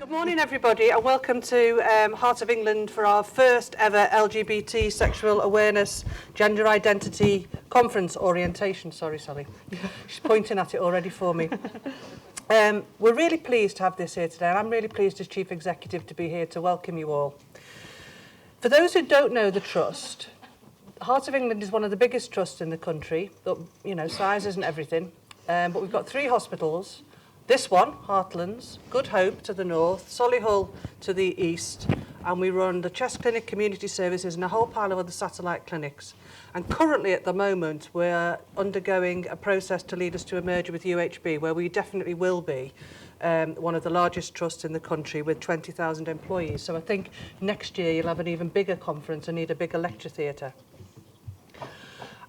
Good morning, everybody, and welcome to Heart of England for our first ever LGBT sexual awareness, gender identity conference orientation. Sorry, Sally. She's pointing at it already for me. We're really pleased to have this here today, and I'm really pleased as Chief Executive to be here to welcome you all. For those who don't know the Trust, Heart of England is one of the biggest trusts in the country. But, you know, size isn't everything. But we've got 3 hospitals. This one, Heartlands, Good Hope to the north, Solihull to the east, and we run the Chest Clinic Community Services and a whole pile of other satellite clinics. And currently at the moment we're undergoing a process to lead us to a merger with UHB, where we definitely will be one of the largest trusts in the country with 20,000 employees. So I think next year you'll have an even bigger conference and need a bigger lecture theatre.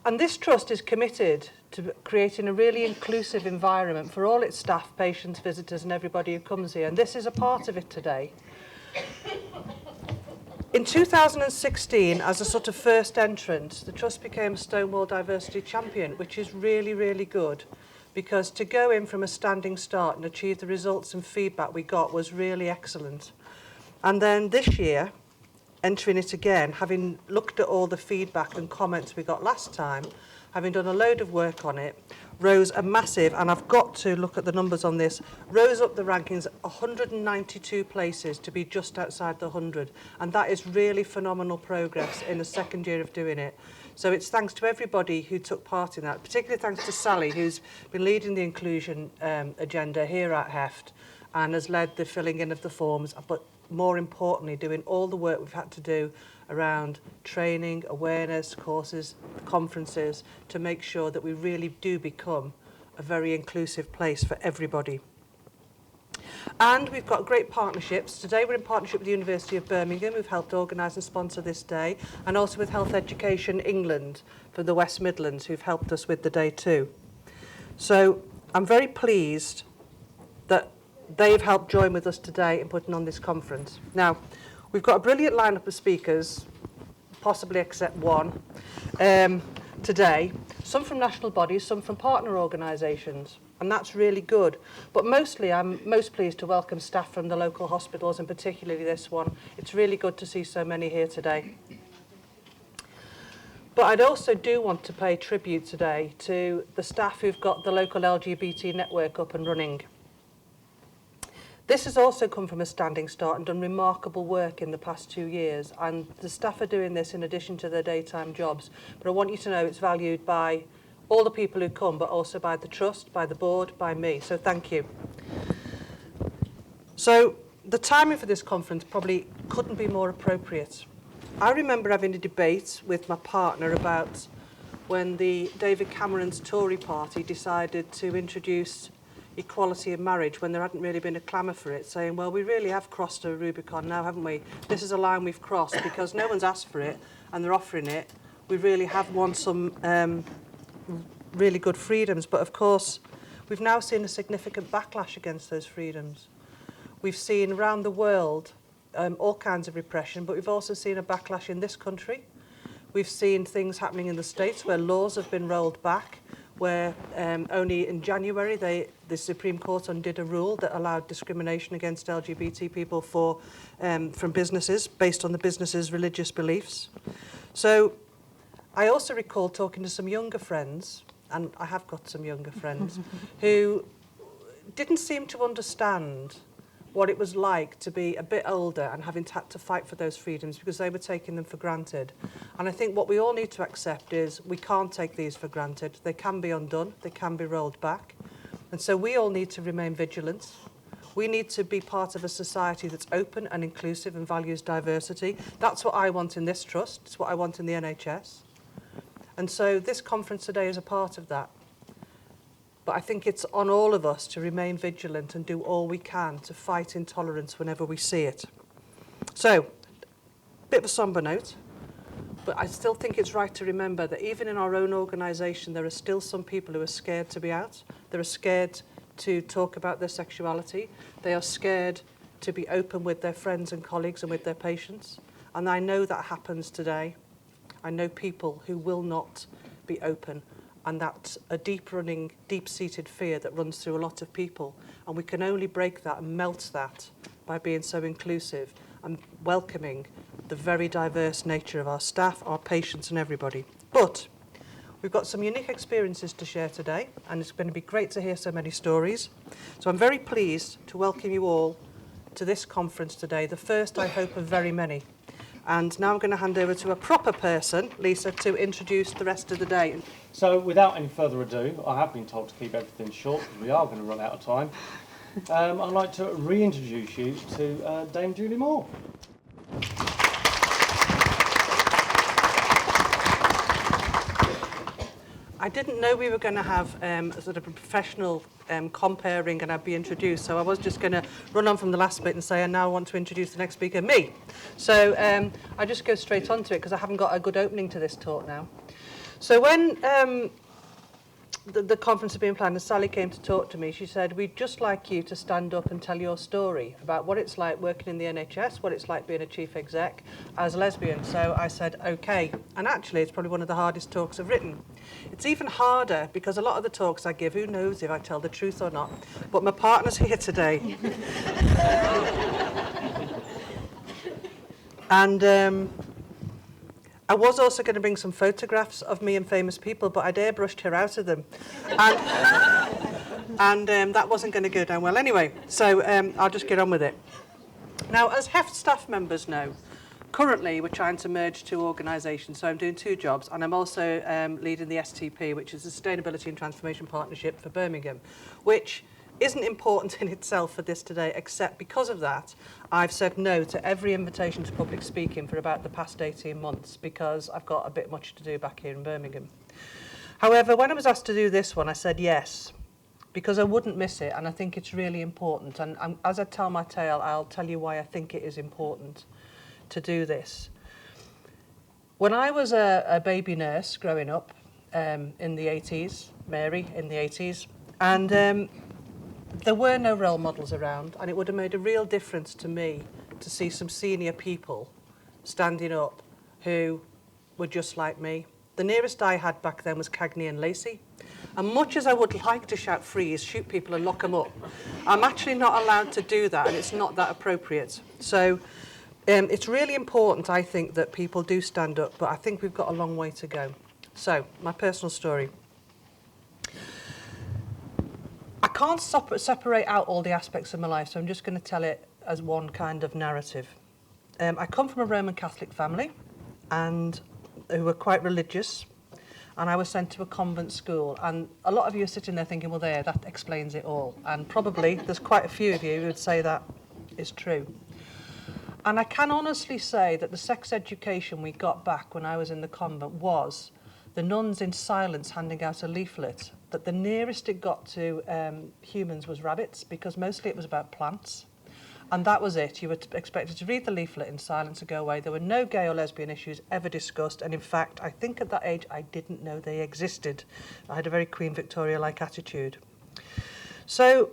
And this trust is committed to creating a really inclusive environment for all its staff, patients, visitors and everybody who comes here. And this is a part of it today. In 2016, as a sort of first entrant, the Trust became a Stonewall Diversity Champion, which is really, really good. Because to go in from a standing start and achieve the results and feedback we got was really excellent. And then this year, entering it again, having looked at all the feedback and comments we got last time, having done a load of work on it, rose a massive, and I've got to look at the numbers on this, rose up the rankings 192 places to be just outside the 100. And that is really phenomenal progress in the second year of doing it. So it's thanks to everybody who took part in that, particularly thanks to Sally, who's been leading the inclusion agenda here at Heft and has led the filling in of the forms, but more importantly, doing all the work we've had to do around training, awareness, courses, conferences, to make sure that we really do become a very inclusive place for everybody. And we've got great partnerships. Today we're in partnership with the University of Birmingham, who've helped organise and sponsor this day, and also with Health Education England for the West Midlands, who've helped us with the day too. So I'm very pleased that they've helped join with us today in putting on this conference. Now, we've got a brilliant lineup of speakers, possibly except one, today. Some from national bodies, some from partner organisations, and that's really good. But mostly, I'm most pleased to welcome staff from the local hospitals, and particularly this one. It's really good to see so many here today. But I'd also do want to pay tribute today to the staff who've got the local LGBT network up and running. This has also come from a standing start and done remarkable work in the past 2 years, and the staff are doing this in addition to their daytime jobs. But I want you to know it's valued by all the people who come, but also by the Trust, by the board, by me. So thank you. So the timing for this conference probably couldn't be more appropriate. I remember having a debate with my partner about when the David Cameron's Tory party decided to introduce equality in marriage when there hadn't really been a clamour for it, saying, well, we really have crossed a Rubicon now, haven't we? This is a line we've crossed because no one's asked for it and they're offering it. We really have won some really good freedoms. But of course, we've now seen a significant backlash against those freedoms. We've seen around the world all kinds of repression, but we've also seen a backlash in this country. We've seen things happening in the States where laws have been rolled back, where only in January the Supreme Court undid a rule that allowed discrimination against LGBT people from businesses based on the business's religious beliefs. So I also recall talking to some younger friends, and I have got some younger friends, who didn't seem to understand what it was like to be a bit older and having had to fight for those freedoms because they were taking them for granted. And I think what we all need to accept is we can't take these for granted. They can be undone, they can be rolled back. And so we all need to remain vigilant. We need to be part of a society that's open and inclusive and values diversity. That's what I want in this trust. It's what I want in the NHS. And so this conference today is a part of that. But I think it's on all of us to remain vigilant and do all we can to fight intolerance whenever we see it. So, bit of a sombre note, but I still think it's right to remember that even in our own organisation, there are still some people who are scared to be out. They are scared to talk about their sexuality. They are scared to be open with their friends and colleagues and with their patients. And I know that happens today. I know people who will not be open. And that's a deep-seated fear that runs through a lot of people. And we can only break that and melt that by being so inclusive and welcoming the very diverse nature of our staff, our patients and everybody. But we've got some unique experiences to share today, and it's going to be great to hear so many stories. So I'm very pleased to welcome you all to this conference today, the first, I hope, of very many. And now I'm going to hand over to a proper person, Lisa, to introduce the rest of the day. So without any further ado, I have been told to keep everything short because we are going to run out of time. I'd like to reintroduce you to Dame Julie Moore. I didn't know we were going to have a sort of a professional comparing and I'd be introduced, so I was just going to run on from the last bit and say I now want to introduce the next speaker, me. So I just go straight on to it because I haven't got a good opening to this talk now. So when the conference had been planned and Sally came to talk to me, she said, we'd just like you to stand up and tell your story about what it's like working in the NHS, what it's like being a chief exec as a lesbian. So I said, okay. And actually, it's probably one of the hardest talks I've written. It's even harder because a lot of the talks I give, who knows if I tell the truth or not, but my partner's here today. And I was also going to bring some photographs of me and famous people, but I'd airbrushed her out of them. And that wasn't going to go down well anyway. So I'll just get on with it. Now, as HEFT staff members know, currently we're trying to merge two organisations. So I'm doing two jobs, and I'm also leading the STP, which is the Sustainability and Transformation Partnership for Birmingham, which isn't important in itself for this today, except because of that, I've said no to every invitation to public speaking for about the past 18 months because I've got a bit much to do back here in Birmingham. However, when I was asked to do this one, I said yes, because I wouldn't miss it, and I think it's really important. And as I tell my tale, I'll tell you why I think it is important to do this. When I was a baby nurse growing up in the 80s, Mary in the 80s, and there were no role models around, and it would have made a real difference to me to see some senior people standing up who were just like me. The nearest I had back then was Cagney and Lacey. And much as I would like to shout freeze, shoot people and lock them up, I'm actually not allowed to do that, and it's not that appropriate. So it's really important, I think, that people do stand up, but I think we've got a long way to go. So, my personal story. I can't separate out all the aspects of my life, so I'm just going to tell it as one kind of narrative. I come from a Roman Catholic family, and who were quite religious, and I was sent to a convent school. And a lot of you are sitting there thinking, well, there, that explains it all. And probably there's quite a few of you who would say that is true. And I can honestly say that the sex education we got back when I was in the convent was the nuns in silence handing out a leaflet that the nearest it got to humans was rabbits, because mostly it was about plants. And that was it. You were expected to read the leaflet in silence and go away. There were no gay or lesbian issues ever discussed. And in fact, I think at that age, I didn't know they existed. I had a very Queen Victoria-like attitude. So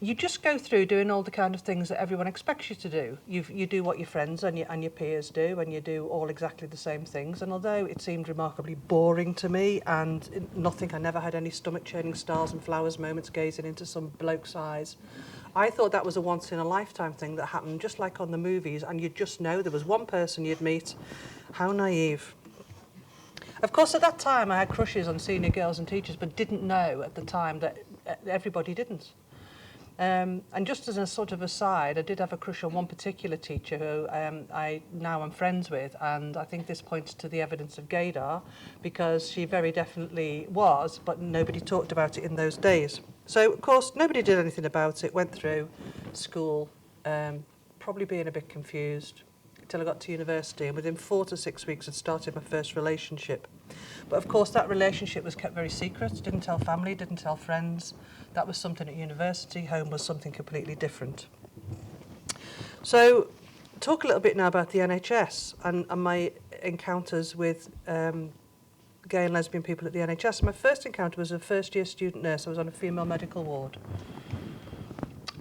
you just go through doing all the kind of things that everyone expects you to do. You do what your friends and your peers do, and you do all exactly the same things. And although it seemed remarkably boring to me and nothing, I never had any stomach-churning stars and flowers moments gazing into some bloke's eyes, I thought that was a once-in-a-lifetime thing that happened just like on the movies, and you'd just know there was one person you'd meet. How naive. Of course, at that time, I had crushes on senior girls and teachers, but didn't know at the time that everybody didn't. And just as a sort of aside, I did have a crush on one particular teacher who I now am friends with, and I think this points to the evidence of gaydar, because she very definitely was, but nobody talked about it in those days. So, of course, nobody did anything about it, went through school, probably being a bit confused, until I got to university, and within 4 to 6 weeks I'd started my first relationship. But of course that relationship was kept very secret, didn't tell family, didn't tell friends. That was something at university, home was something completely different. So talk a little bit now about the NHS and my encounters with gay and lesbian people at the NHS. My first encounter was a first-year student nurse. I was on a female medical ward.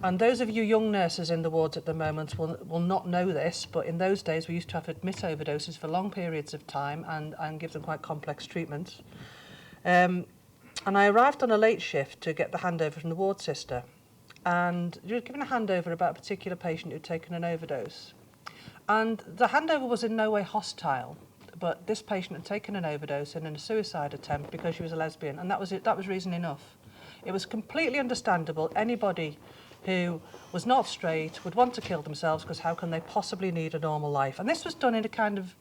And those of you young nurses in the wards at the moment will not know this, but in those days we used to have to admit overdoses for long periods of time and give them quite complex treatments. And I arrived on a late shift to get the handover from the ward sister. and you were given a handover about a particular patient who'd taken an overdose. And the handover was in no way hostile, but this patient had taken an overdose and in a suicide attempt because she was a lesbian, and that was it. That was reason enough. It was completely understandable. Anybody who was not straight would want to kill themselves because how can they possibly need a normal life? And this was done in a kind of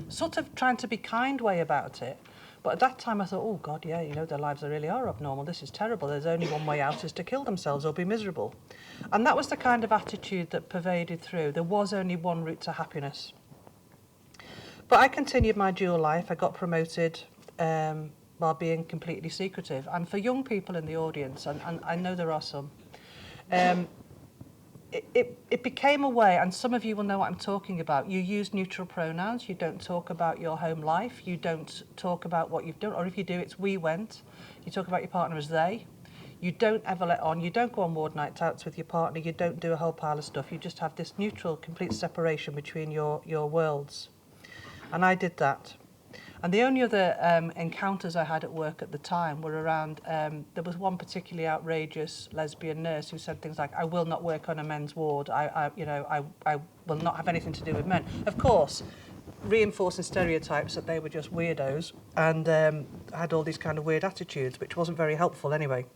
sort of trying to be kind way about it. But at that time I thought, oh God, yeah, you know, their lives really are abnormal. This is terrible. There's only one way out, is to kill themselves or be miserable. And that was the kind of attitude that pervaded through. There was only one route to happiness. But I continued my dual life. I got promoted while being completely secretive. And for young people in the audience, and I know there are some, it became a way, and some of you will know what I'm talking about. You use neutral pronouns. You don't talk about your home life. You don't talk about what you've done, or if you do, it's we went. You talk about your partner as they. You don't ever let on. You don't go on ward night outs with your partner. You don't do a whole pile of stuff. You just have this neutral, complete separation between your worlds. And I did that. And the only other encounters I had at work at the time were around, there was one particularly outrageous lesbian nurse who said things like, I will not work on a men's ward. I will not have anything to do with men. Of course, reinforcing stereotypes that they were just weirdos and had all these kind of weird attitudes, which wasn't very helpful anyway.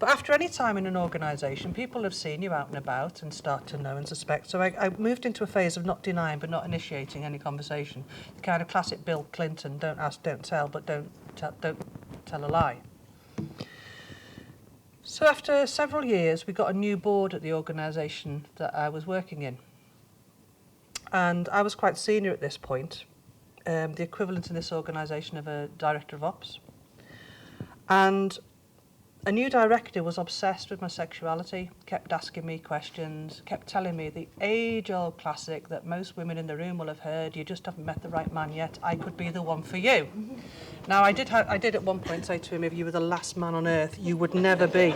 But after any time in an organisation, people have seen you out and about and start to know and suspect. So I moved into a phase of not denying but not initiating any conversation. The kind of classic Bill Clinton, don't ask, don't tell, but don't tell a lie. So after several years, we got a new board at the organisation that I was working in. And I was quite senior at this point, the equivalent in this organisation of a director of ops. And a new director was obsessed with my sexuality, kept asking me questions, kept telling me the age-old classic that most women in the room will have heard, you just haven't met the right man yet, I could be the one for you. Now, I did at one point say to him, if you were the last man on earth, you would never be.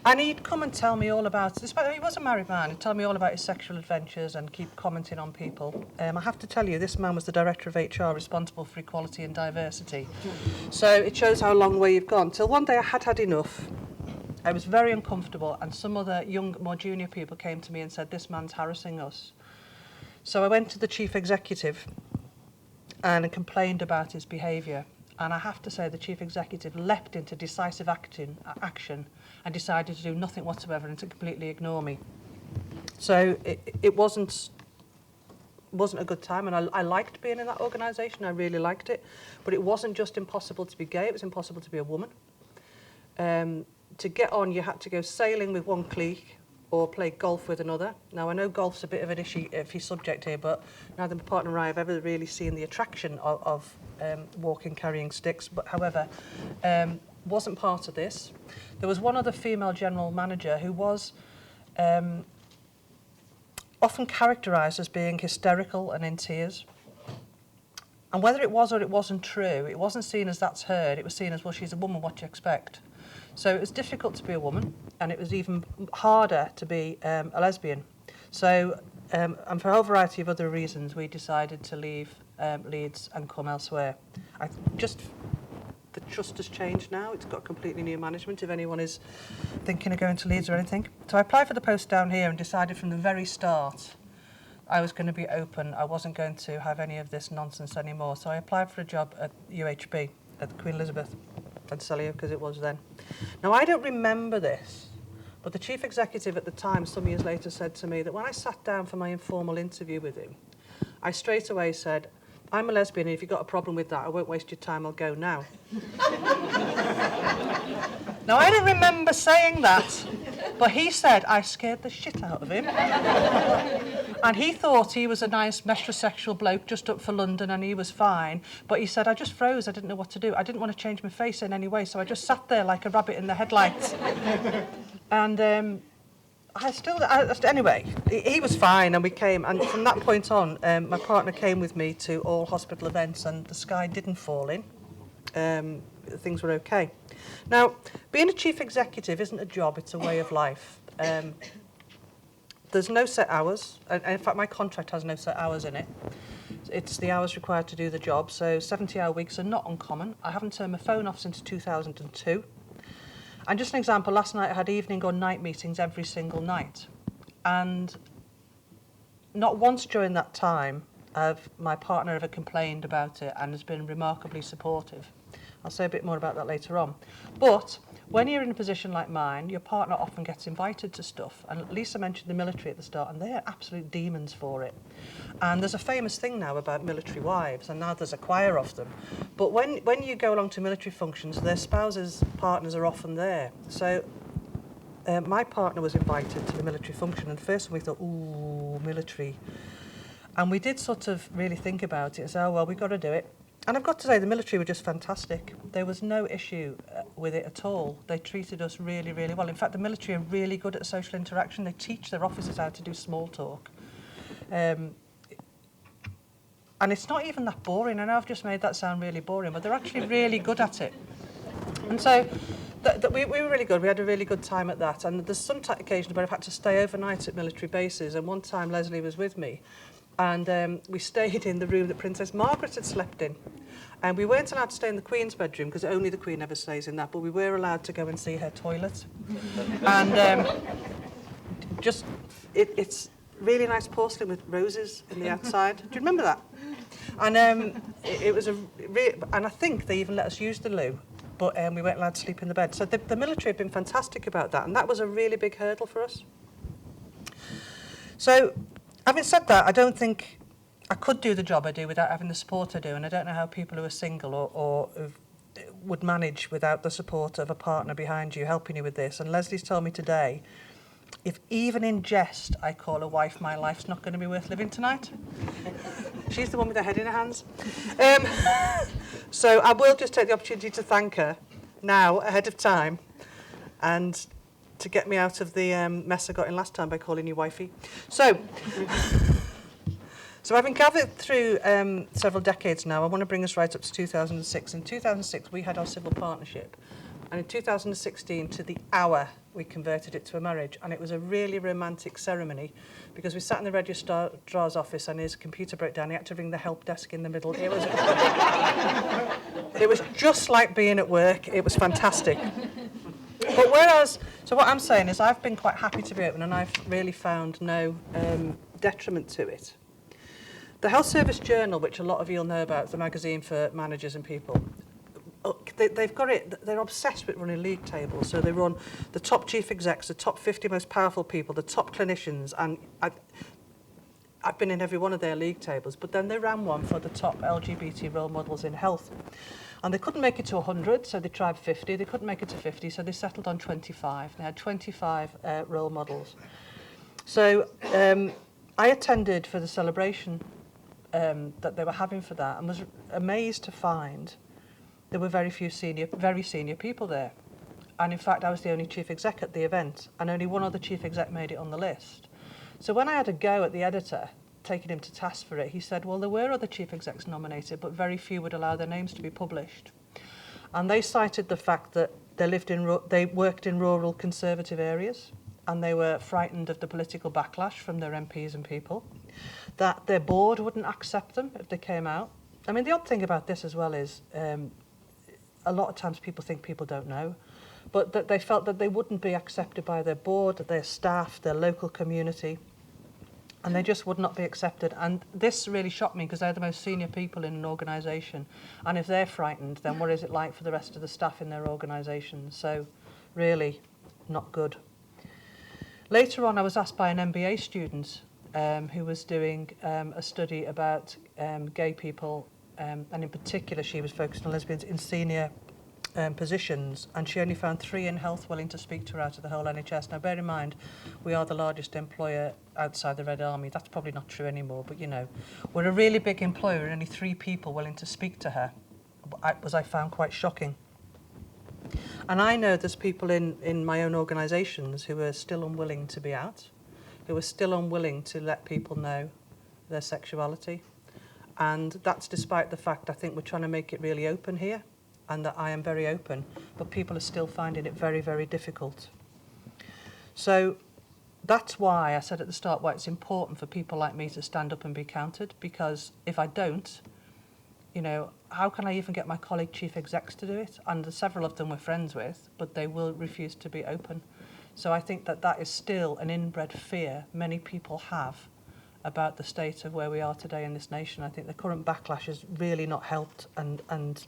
And he'd come and tell me all about, despite he was a married man, he'd tell me all about his sexual adventures and keep commenting on people. I have to tell you, this man was the director of HR responsible for equality and diversity. So it shows how long way you've gone. Till one day I had enough. I was very uncomfortable, and some other young, more junior people came to me and said, this man's harassing us. So I went to the chief executive and complained about his behaviour. And I have to say the chief executive leapt into decisive action and decided to do nothing whatsoever and to completely ignore me. So it wasn't a good time, and I liked being in that organisation. I really liked it. But it wasn't just impossible to be gay, it was impossible to be a woman. To get on, you had to go sailing with one clique or play golf with another. Now, I know golf's a bit of an iffy subject here, but neither my partner and I have ever really seen the attraction of walking, carrying sticks. But however, wasn't part of this. There was one other female general manager who was often characterised as being hysterical and in tears. And whether it was or it wasn't true, it wasn't seen as that's heard, it was seen as, well, she's a woman, what do you expect? So it was difficult to be a woman, and it was even harder to be a lesbian. So, and for a whole variety of other reasons, we decided to leave Leeds and come elsewhere. The trust has changed now. It's got completely new management, if anyone is thinking of going to Leeds or anything. So I applied for the post down here and decided from the very start I was going to be open. I wasn't going to have any of this nonsense anymore. So I applied for a job at UHB, at the Queen Elizabeth and Celio, because it was then. Now, I don't remember this, but the chief executive at the time, some years later, said to me that when I sat down for my informal interview with him, I straight away said, I'm a lesbian, and if you've got a problem with that, I won't waste your time, I'll go now. Now, I don't remember saying that, but he said I scared the shit out of him. And he thought he was a nice metrosexual bloke just up for London and he was fine. But he said, I just froze, I didn't know what to do. I didn't want to change my face in any way, so I just sat there like a rabbit in the headlights. And anyway, he was fine, and we came, and from that point on, my partner came with me to all hospital events, and the sky didn't fall in. Things were okay. Now, being a chief executive isn't a job, it's a way of life. There's no set hours, and in fact my contract has no set hours in it. It's the hours required to do the job, so 70-hour weeks are not uncommon. I haven't turned my phone off since 2002. And just an example, last night I had evening or night meetings every single night. And not once during that time have my partner ever complained about it and has been remarkably supportive. I'll say a bit more about that later on. But when you're in a position like mine, your partner often gets invited to stuff. And Lisa mentioned the military at the start, and they are absolute demons for it. And there's a famous thing now about military wives, and now there's a choir of them. But when you go along to military functions, their spouses, partners are often there. So my partner was invited to the military function, and first we thought, ooh, military. And we did sort of really think about it and say, oh, well, we've got to do it. And I've got to say, the military were just fantastic. There was no issue with it at all. They treated us really, really well. In fact, the military are really good at social interaction. They teach their officers how to do small talk. And it's not even that boring. I know I've just made that sound really boring, but they're actually really good at it. And so we were really good. We had a really good time at that. And there's some occasions where I've had to stay overnight at military bases. And one time Leslie was with me. And we stayed in the room that Princess Margaret had slept in. And we weren't allowed to stay in the Queen's bedroom because only the Queen ever stays in that, but we were allowed to go and see her toilet. And it's really nice porcelain with roses in the outside. Do you remember that? And it was and I think they even let us use the loo, but we weren't allowed to sleep in the bed. So the military had been fantastic about that, and that was a really big hurdle for us. So, having said that, I don't think I could do the job I do without having the support I do, and I don't know how people who are single or would manage without the support of a partner behind you helping you with this. And Leslie's told me today, if even in jest I call a wife my life's not going to be worth living tonight. She's the one with her head in her hands. So I will just take the opportunity to thank her now ahead of time and to get me out of the mess I got in last time by calling you wifey. So having gathered through several decades now, I want to bring us right up to 2006. In 2006, we had our civil partnership. And in 2016, to the hour, we converted it to a marriage. And it was a really romantic ceremony because we sat in the registrar's office and his computer broke down. He had to ring the help desk in the middle. It was just like being at work. It was fantastic. But so what I'm saying is I've been quite happy to be open and I've really found no detriment to it. The Health Service Journal, which a lot of you'll know about, the magazine for managers and people, they've got it, they're obsessed with running league tables. So they run the top chief execs, the top 50 most powerful people, the top clinicians, and I've been in every one of their league tables, but then they ran one for the top LGBT role models in health. And they couldn't make it to 100, so they tried 50. They couldn't make it to 50, so they settled on 25. They had 25 role models. So I attended for the celebration that they were having for that and was amazed to find there were very senior people there. And in fact, I was the only chief exec at the event, and only one other chief exec made it on the list. So when I had a go at the editor, taking him to task for it, he said, well, there were other chief execs nominated, but very few would allow their names to be published. And they cited the fact that they worked in rural conservative areas, and they were frightened of the political backlash from their MPs and people, that their board wouldn't accept them if they came out. I mean, the odd thing about this as well is a lot of times people think people don't know, but that they felt that they wouldn't be accepted by their board, their staff, their local community, and they just would not be accepted. And this really shocked me because they're the most senior people in an organisation, and if they're frightened, then what is it like for the rest of the staff in their organisation? So really not good. Later on, I was asked by an MBA student who was doing a study about gay people, and in particular she was focused on lesbians in senior positions, and she only found 3 in health willing to speak to her out of the whole NHS. Now bear in mind, we are the largest employer outside the Red Army. That's probably not true anymore, but you know, we're a really big employer and only 3 people willing to speak to her, I found quite shocking. And I know there's people in my own organisations who are still unwilling to be out, who are still unwilling to let people know their sexuality. And that's despite the fact I think we're trying to make it really open here, and that I am very open, but people are still finding it very, very difficult. So that's why I said at the start why it's important for people like me to stand up and be counted, because if I don't, you know, how can I even get my colleague chief execs to do it? And several of them we're friends with, but they will refuse to be open. So I think that that is still an inbred fear many people have about the state of where we are today in this nation. I think the current backlash has really not helped, and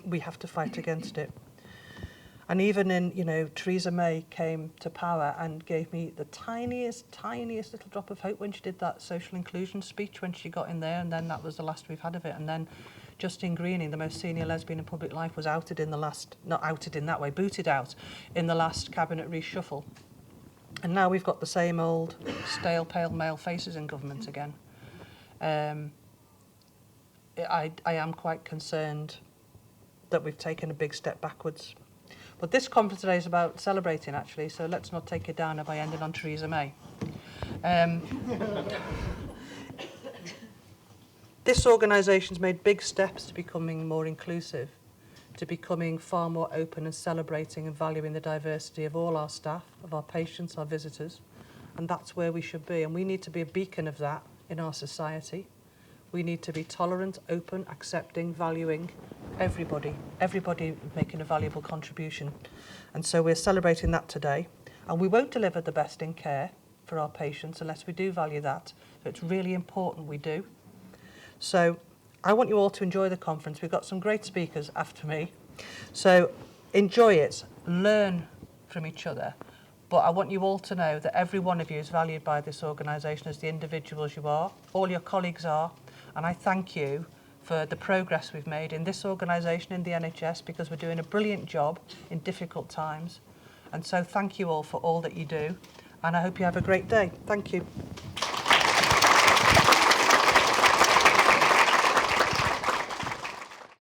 we have to fight against it. And even in, you know, Theresa May came to power and gave me the tiniest little drop of hope when she did that social inclusion speech when she got in there, and then that was the last we've had of it. And then Justine Greening, the most senior lesbian in public life, was outed in the last, not outed in that way, booted out in the last cabinet reshuffle. And now we've got the same old stale, pale male faces in government again. I am quite concerned that we've taken a big step backwards. But this conference today is about celebrating, actually, so let's not take it down by ending on Theresa May. This organisation's made big steps to becoming more inclusive, to becoming far more open and celebrating and valuing the diversity of all our staff, of our patients, our visitors, and that's where we should be. And we need to be a beacon of that in our society. We need to be tolerant, open, accepting, valuing everybody making a valuable contribution. And so we're celebrating that today. And we won't deliver the best in care for our patients unless we do value that. So it's really important we do. So I want you all to enjoy the conference. We've got some great speakers after me. So enjoy it, learn from each other. But I want you all to know that every one of you is valued by this organisation as the individuals you are. All your colleagues are. And I thank you for the progress we've made in this organisation, in the NHS, because we're doing a brilliant job in difficult times. And so thank you all for all that you do. And I hope you have a great day. Thank you.